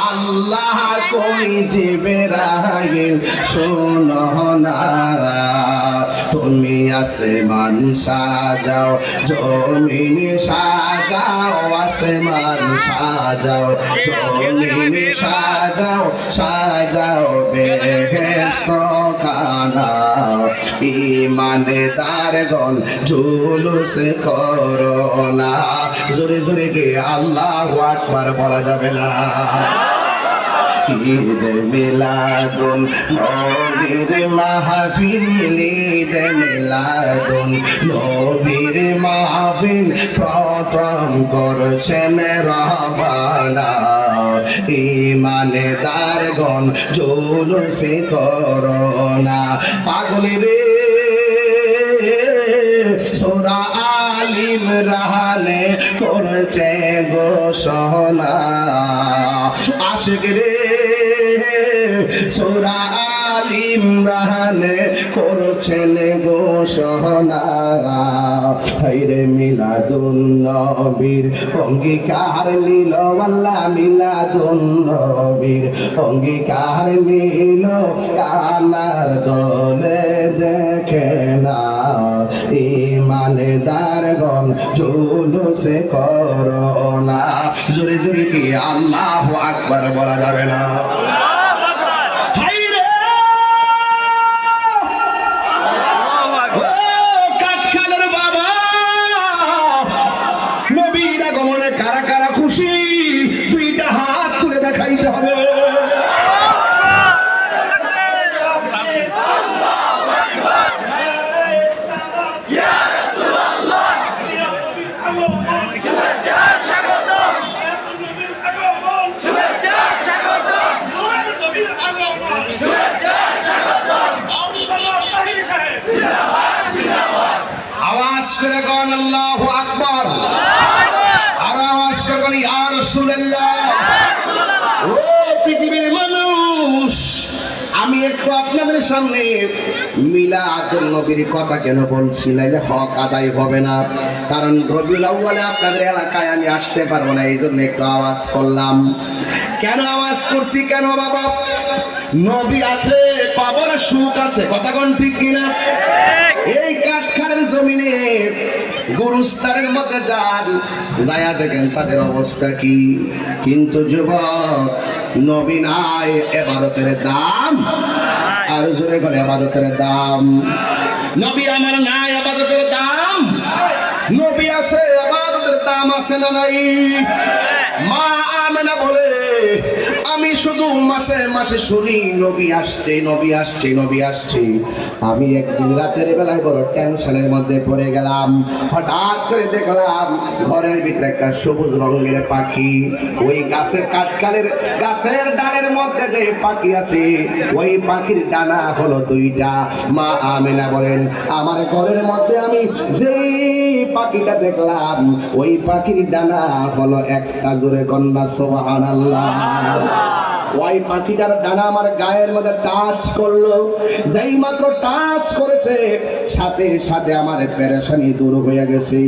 আল্লাহ কই জিবরাইল শোনো না, তুমি আসমান সাজাও জমিন সাজাও, আসমান সাজাও জমিন সাজাও, সাজাও বেহেশত খানা। ইমানদারগণ জুলুস করো না, জোরে জোরে কে আল্লাহু আকবার বলা যাবে না। ঈদ মিলাদুন নবীর মাহফিল, ঈদ মিলাদুন নবীর মাহফিল প্রথম করছেন রবানা। ইমানদারগণ জুলুস করো না। পাগলের সূরা আল ইমরানে করছে ঘোষণা, আশিক রে সূরা আল ইমরানে করছেন ঘোষণা। হায়রে মিলাদুন নবীর অঙ্গীকার নিল, আল্লাহ মিলাদুন নবীর অঙ্গীকার নিল, কানার দলে দেখে না। ইমানদারগণ জুলুস করো না, জোরে জোরে কি আল্লাহু আকবার বলা যাবে না। কাঠখালের বাবা নবীর আগমনে কারা কারা খুশি, দুইটা হাত তুলে দেখাইতে হবে। আওয়াজ করে কোন আল্লাহু আকবার, আর আওয়াজ করে কোন ইয়া রাসূলুল্লাহ। ও পৃথিবীর মানুষ, আমি একটু আপনাদের সামনে মিলাদুন নবীর কথা কেন বলছি, নাইলে হক আদায় হবে না। কারণ রবিউল আউয়ালে আপনাদের এলাকায় আমি আসতে পারবো না, এই জন্য একটু আওয়াজ করলাম। কেন আওয়াজ করছি, কেন বাবা? নবী আছে, কবরে সুখ আছে, কথা কোন ঠিক কিনা? এই কাঠখালের জমিনে গুরুস্থানের মধ্যে যান, যায়া দেখেন তাদের অবস্থা কি। কিন্তু যুবক, নবী নাই, ইবাদতের দাম। আর জোরে করে ইবাদতের দাম। নবী আমার নাই, ইবাদতের দাম। নবী আছে, ইবাদতের দাম আছে না নাই? মা আমেনা বলে, আমি শুধু মাসে মাসে শুনি নবী আসছে, নবী আসছে, নবী আসছে। আমি একদিন রাতের বেলায় বড় টেনশনের মধ্যে পড়ে গেলাম। হঠাৎ করে দেখলাম ঘরের ভিতরে একটা সবুজ রঙের পাখি, ওই গাছের কাঠখালের গাছের ডালের মধ্যে যে পাখি আছে, ওই পাখির ডানা হলো দুইটা। মা আমেনা বলেন, আমার ঘরের মধ্যে আমি যেই পাখিটা দেখলাম, ওই পাখির ডানা হলো একটা। জোরে কন্যা সুবহানাল্লাহ। ওই পাখিটার ডানা আমার গায়ের মধ্যে টাচ করলো, যেই মাত্র টাচ করেছে সাথে সাথে আমার পেরেশানি দূর হয়ে গেছে।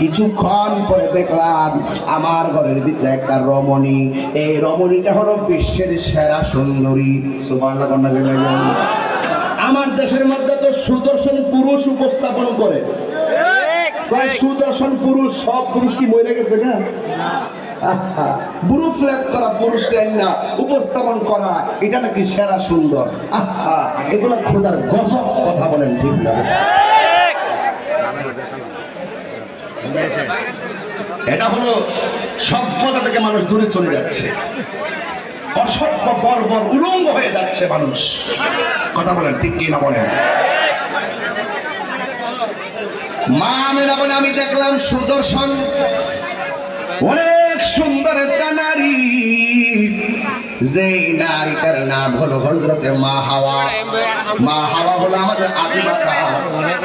কিছুক্ষণ পরে দেখলাম আমার ঘরের ভিতরে একটা রমণী, এই রমণীটা হলো বিশ্বের সেরা সুন্দরী। সুবহানাল্লাহ। আমার দেশের মধ্যে তো সুদর্শন পুরুষ উপস্থাপন করে, সুদর্শন পুরুষ, সব পুরুষ কি মরে গেছে না? বুড়ো ফ্ল্যাট করা পুরুষ না উপস্থাপন করা, এটা নাকি সেরা সুন্দর। এগুলো খোদার গজব কথা বলেন, ঠিক না? এটা হলো সভ্যতা থেকে মানুষ দূরে চলে যাচ্ছে, অসভ্য বর্বর উলঙ্গ হয়ে যাচ্ছে মানুষ। কথা বলেন, ঠিক কি না বলেন? মা আমেনা বলে, আমি দেখলাম সুদর্শন অনেক সুন্দর একটা নারী, যেই নারীটার নাম হলো হযরতে মা হাওয়া। মা হাওয়া হলো আমাদের আদি মাতা,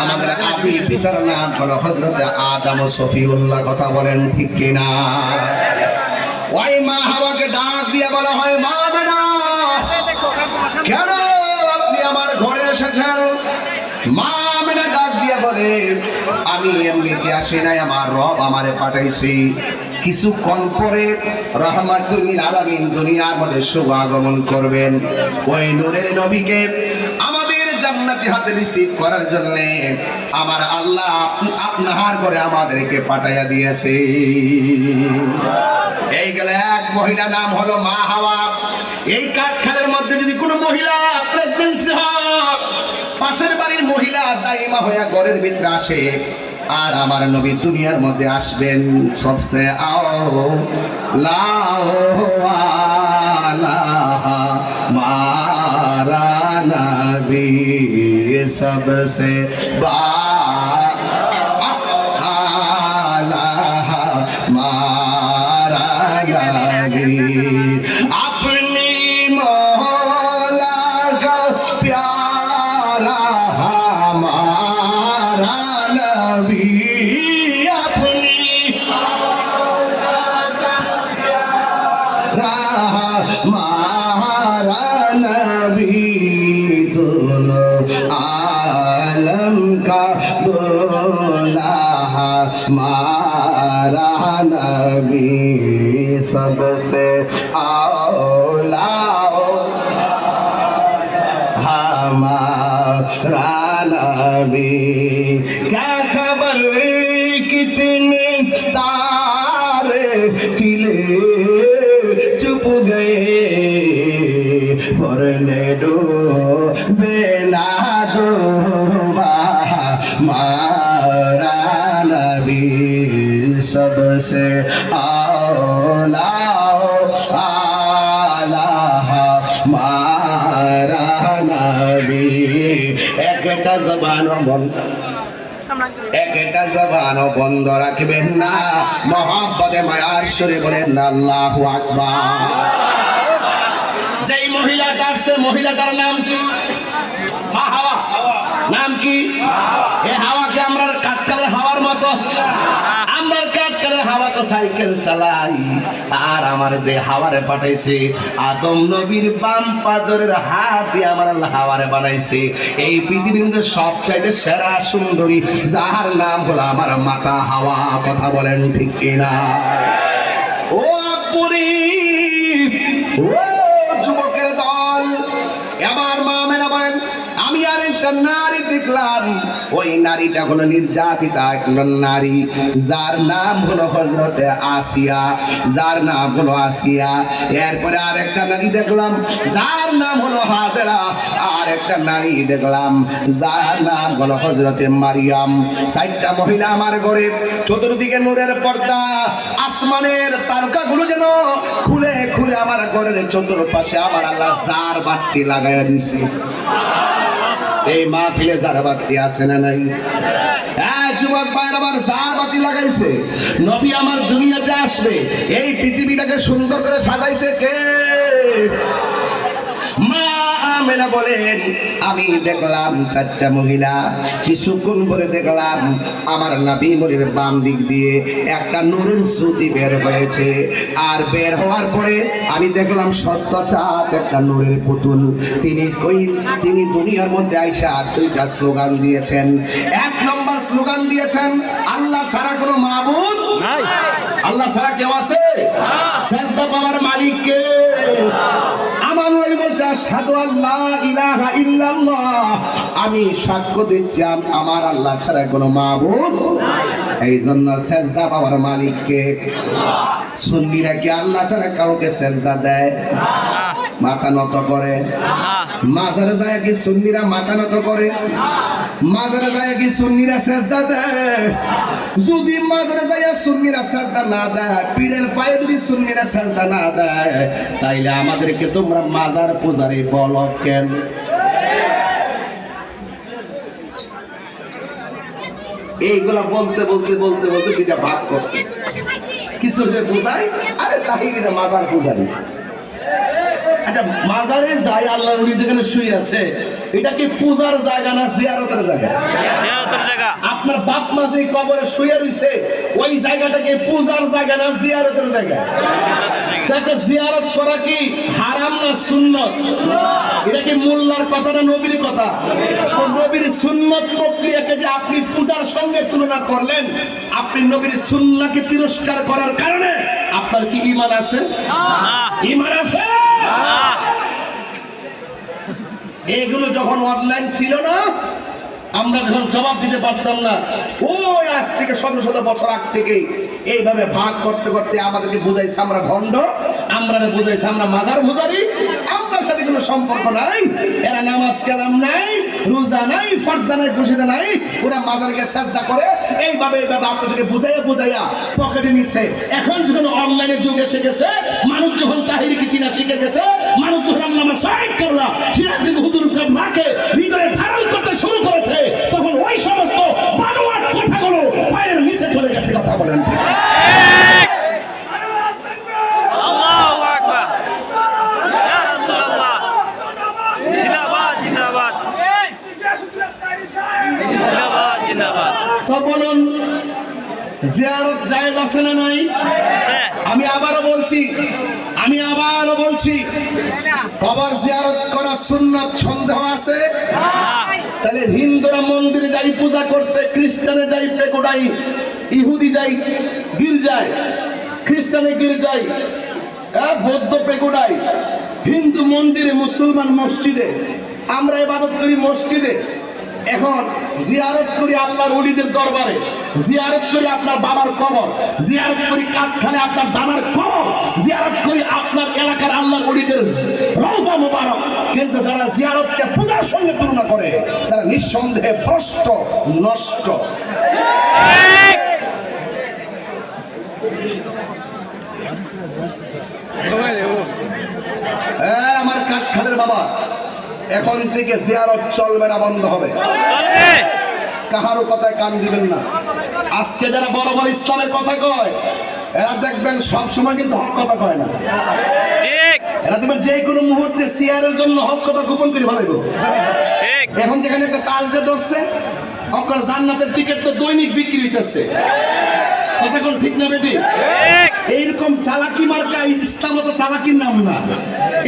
আমাদের আদি পিতার নাম হলো হযরতে আদম ও সফিউল্লাহ। কথা বলেন, ঠিক কিনা? ওই মা হাওয়াকে ডাক দিয়ে বলা হয়, মা আমেনা, কেন আপনি আমার ঘরে এসেছেন? মা আমেনা ডাক দিয়ে বলে, আমি এমনিতে আসি নাই, আমার রব আমারে পাঠাইছি। কিছুক্ষণ পরে রহমাতুল আলামিন দুনিয়ার মধ্যে শুভাগমন করবেন। ওই নূরের নবীকে আমাদের জান্নাতি হাতে রিসিভ করার জন্য আমার আল্লাহ আপনার ঘরে আমাদেরকে পাঠাইয়া দিয়েছে। এই গেল এক মহিলা, নাম হলো মা হাওয়া। এই কাঠখানের মধ্যে যদি কোনো মহিলা প্রেগন্যান্সি হয়, পাশের বাড়ির মহিলা দাইমা হইয়া ঘরের ভিতরে আসে, আর আমার নবী দুনিয়ার মধ্যে আসবেন। সবসে মারা নবী সবসে মারা নবী अपनी मौला का प्यारा हमारा नबी, अपनी हमारा नबी, दोनों आलम का दूल्हा हमारा नबी सबसे औला हमारा नबी। क्या खबर कितने तारे खिले चुप गए, पढ़ने दो बेना डूबा हमारा नबी सबसे औला आला हमारा नबी। একটা জবানও বন্ধ রাখবেন না, মহব্বতে মায়ার সুরে বলেন আল্লাহু আকবার। যেই মহিলাটা আসছে, মহিলাটার নাম কি? মা হাওয়া। নাম কি? এই হাওয়াকে আমরা কাঠকালের হাওয়ার মতো, আমরা কাঠকালের হাওয়া তো সাইকেল চালাই, আর আমার যে হাওয়ারে পাঠাইছে আদম নবীর বাম পাজরের হাত দিয়ে আমার আল্লাহ হাওয়ারে বানাইছে। এই পৃথিবীর মধ্যে সবচাইতে সেরা সুন্দরী যার নাম হলো আমার মাতা হাওয়া। কথা বলেন ঠিক কিনা? ও আপুরি, ও যুবকের দল, এবার মা মেনা বলেন, আমি আর একটা নারী দেখলাম। ওই নারীটা হলো নির্যাতিতা একটা নারী, যার নাম হলো হযরতে আসিয়া, যার নাম হলো আসিয়া। এরপরে আর একটা নারী দেখলাম, যার নাম হলো হাজেরা। আর একটা নারী দেখলাম, যার নাম হলো হযরতে মারিয়াম। চারটা মহিলা আমার ঘরে, চতুর্দিকে নূরের পর্দা, আসমানের তারকাগুলো যেন খুলে খুলে আমার ঘরের চতুর্পাশে আমার আল্লাহ জার বাতি লাগাইয়া দিছে। এই মাহফিলে জার বাতি আছে না নাই? হ্যাঁ যুবক ভাইয়ের আমার জার বাতি লাগাইছে। নবী আমার দুনিয়াতে আসবে, এই পৃথিবীটাকে সুন্দর করে সাজাইছে কে? মা আমেনা বলেন, আমি দেখলাম চারটা মহিলা। কিছুক্ষণ পরে দেখলাম আমার নবী মনির বাম দিক দিয়ে একটা নূরের জ্যোতি বের হয়েছে, আর বের হওয়ার পরে আমি দেখলাম সত্যচাঁদ একটা নূরের পুতুল। তিনি দুনিয়ার মধ্যে আইসা দুইটা স্লোগান দিয়েছেন। এক নম্বর স্লোগান দিয়েছেন, আল্লাহ ছাড়া কোনো মাবুদ নাই। আল্লাহ ছাড়া কেউ আছে? সেজদা পাওয়ার মালিক কে? আমার নবী বলছে, আশহাদু আল্লা ইলাহা ইল্লাল্লাহ, আমি সাক্ষ্য দিচ্ছি আমার আল্লাহ ছাড়া কোনো মাবুদ নাই। এই জন্য সেজদা পাওয়ার মালিক কে? সুন্নিরা কি আল্লাহ ছাড়া কাউকে সেজদা দেয়? মাথা নত করে? মাজারে যায় কি সুন্নিরা মাথা নত করে? মাজারে যায় কি সুন্নিরা সেজদা দেয়? যদি মাজারে যায় সুন্নিরা সেজদা না দেয়, পীরের পায়ে যদি সুন্নিরা সেজদা না দেয়, তাইলে আমাদেরকে তোমরা মাজার পূজারি বলো কেন? এইগুলা বলতে বলতে বলতে বলতে দুইটা ভাগ করছে। কিছু পূজায়, আরে তাহিরিরা মাজার পূজারি। আচ্ছা, মাজারে যায় আল্লাহ নবী যেখানে শুয়ে আছে, এটা কি পূজার জায়গা না জিয়ারতের জায়গা? আপনার বাপ মা যে কবরে শুয়ে রইছে, ওই জায়গাটাকে পূজার জায়গা না জিয়ারতের জায়গা? তাকে জিয়ারত করা কি হারাম না সুন্নত? এটা কি মোল্লার কথা না নবীর কথা? নবীর সুন্নত প্রক্রিয়াকে যে আপনি পূজার সঙ্গে তুলনা করলেন, আপনি নবীর সুন্নাহকে তিরস্কার করার কারণে আপনার কি ঈমান আছে? ঈমান আছে? এগুলো যখন অনলাইন ছিল না, আমরা যখন জবাব দিতে পারতাম না, ওই আজ থেকে শত শত বছর আগ থেকে এইভাবে ভাগ করতে করতে আমাদেরকে বুঝাইছে আমরা ভণ্ড, আমরা বুঝাইছে আমরা মাজার পূজারি, আমার সাথে কোনো সম্পর্ক নাই, এরা নামাজ কালাম নাই, রোজা নাই, ফরদা নাই, খুশিদা নাই, ওরা মাজারকে সাজদা করে, এইভাবে আপনাদেরকে বুঝাইয়া বুঝাইয়া পকেটে নিচ্ছে। এখন যখন অনলাইনে যুগ এসে গেছে, মানুষ যখন তাহিরকে চিনা শিখে গেছে, মানুষ যখন আল্লামা সাহেব কেবলা সিরাজ থেকে হুজুর কাবলাকে হৃদয়ে ধারণ করতে শুরু করেছে, তখন ওই সমস্ত বানোয়াট কথাগুলো পায়ের নিচে চলে গেছে। কথা বলেন ঠিক? আল্লাহু আকবার, ইয়া রাসূলুল্লাহ, জিন্দাবাদ জিন্দাবাদ, জিন্দাবাদ জিন্দাবাদ। তো বলুন, জিয়ারত জায়েজ আছে না নাই? আমি আবারও বলছি কবর জিয়ারত করা সুন্নাত, সন্দেহ আছে? তাহলে হিন্দুরা মন্দিরে যাই পূজা করতে, খ্রিস্টানে যাই পেকোডাই, ইহুদি যাই গির্জায়, খ্রিস্টানে গির্জায়, বৌদ্ধ পেকোডাই, হিন্দু মন্দিরে, মুসলমান মসজিদে, আমরা ইবাদত করি মসজিদে। এখন জিয়ারত করি আল্লাহর ওলিদের দরবারে, জিয়ারত করি আপনার বাবার কবর, জিয়ারত করি কাঠখানে আপনার দাদার কবর, জিয়ারত করি আপনার এলাকার আল্লাহর ওলিদের রওজা মুবারক। কিন্তু যারা জিয়ারতকে পূজার সঙ্গে তুলনা করে, তারা নিঃসন্দেহে ভ্রষ্ট, নষ্ট। আমার কাঠখালের বাবা, এখন থেকে জিয়ারত চলবে না, বন্ধ হবে। কাহারও কথায় কান দিবেন না। আজকে যারা বড় বড় ইসলামের কথা কয়, এরা দেখবেন সব সময় কিন্তু হক কথা কয় না। এরা দেখবেন যে কোনো মুহূর্তে সিয়ারের জন্য হক কথা গোপন করে ভালো। এখন যেখানে একটা তাল যে ধরছে, অকর জান্নাতের টিকিট তো দৈনিক বিক্রি হইতেছে। কথা কোন ঠিক না বেটি? এইরকম চালাকি মার্কা ইসলাম তো চালাকির নাম না।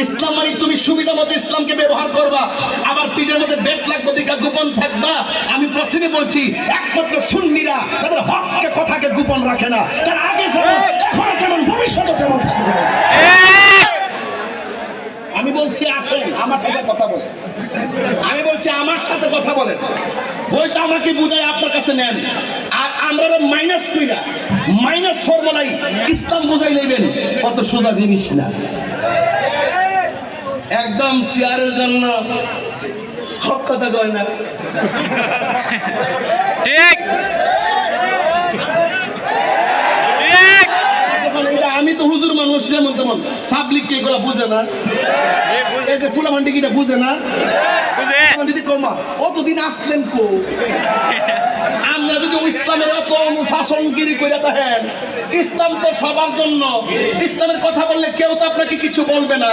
ইসলাম মানে তুমি সুবিধা মতো ইসলামকে ব্যবহার করবা, আবার পিঠের মধ্যে বেট লাগবে দিকে গোপন থাকবা। আমি প্রথমে বলছি, একমাত্র সুন্নিরা তাদের হককে কথাকে গোপন রাখে না। তার আগে যেমন, এখন তেমন, ভবিষ্যতে তেমন থাকবে। আমি বলছি আসেন আমার সাথে কথা বলেন, আমি বলছি আমার সাথে কথা বলেন। বইটা আমাকে বুঝায় আপনার কাছে নেন, আর আমরা মাইনাস কইরা মাইনাস ফর্মুলাই ইসলাম বুঝাই নেবেন। কত সোজা জিনিস না, একদম শেয়ারের জন্য হক কথা কয় না। ঠিক আমি তো হুজুর মানুষ, যেমন তেমন পাবলিক কে এগুলো বুঝে না। এই যে ফুলামান্ডি কিটা বুঝে না, যদি কমা অতদিন আসলেন কো। আমরা যদি ইসলামের অত অনুশাসনগিরি করে থাকেন, ইসলাম তো সবার জন্য। ইসলামের কথা বললে কেউ তো আপনাকে কিছু বলবে না।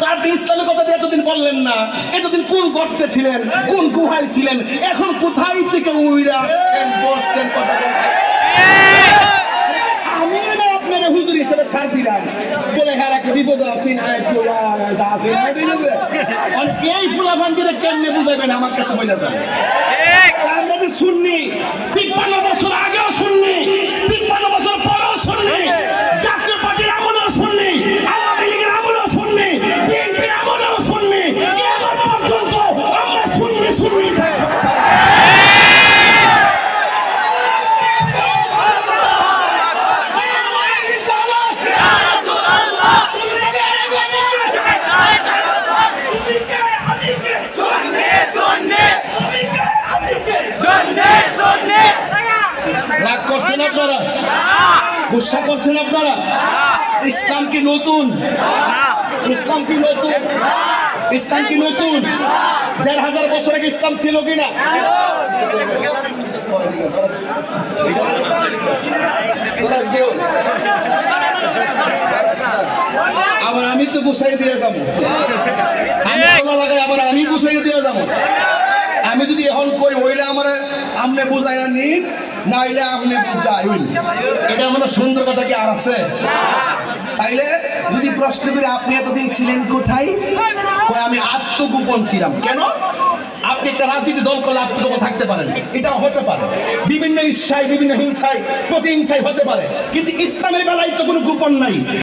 তার ইসলামের কথা দিয়ে এতদিন বললেন না, এতদিন কোন গর্তে ছিলেন, কোন গুহায় ছিলেন, এখন কোথায় থেকে উড়ে আসছেন, বসছেন, কথা বলছেন। আমি না আপনারা হুজুর হিসেবে ছাড় দিলাম বলে, হ্যাঁ একটা বিপদ আছি না, এই ফুলাফান্ডিরা কেমনে বুঝাবেন আমার কাছে বলে যান। আমরা যে শুননি 53 বছর আগেও শুননি, 53 বছর পরেও শুননি, জাতীয় পার্টির আমলেও শুননি, আওয়ামী লীগের আমলেও শুননি, বিএনপির আমলেও শুননি, কিয়ামত পর্যন্ত আমরা শুননি শুননি। রাগ করছেন আপনারা, গুসা করছেন আপনারা? ইসলাম কি নতুন? ইসলাম কি নতুন? ইসলাম কি নতুন? 1500 বছর আগে ইসলাম ছিল কিনা? আবার আমি তো গুছাই দিয়ে যাবো, আবার আমি গুছাই দিয়ে যাবো। আমি যদি এখন কই হইলে আমার আমনে বুঝাই আনি, না হইলে আপনি বুঝাই হইল, এটা আমাদের সুন্দর কথা কি আর আছে? তাইলে যদি প্রশ্ন করি আপনি এতদিন ছিলেন কোথায়, আমি আত্মগোপন ছিলাম। কেন? আপনি একটা রাজনীতি দল করলে আপনি তখন থাকতে পারেন, এটাও হতে পারে। বিভিন্ন ঈর্ষায়, বিভিন্ন হিংসায়, প্রতিহিংসায় হতে পারে, কিন্তু ইসলামের বেলায় তো কোনো গোপন নাই।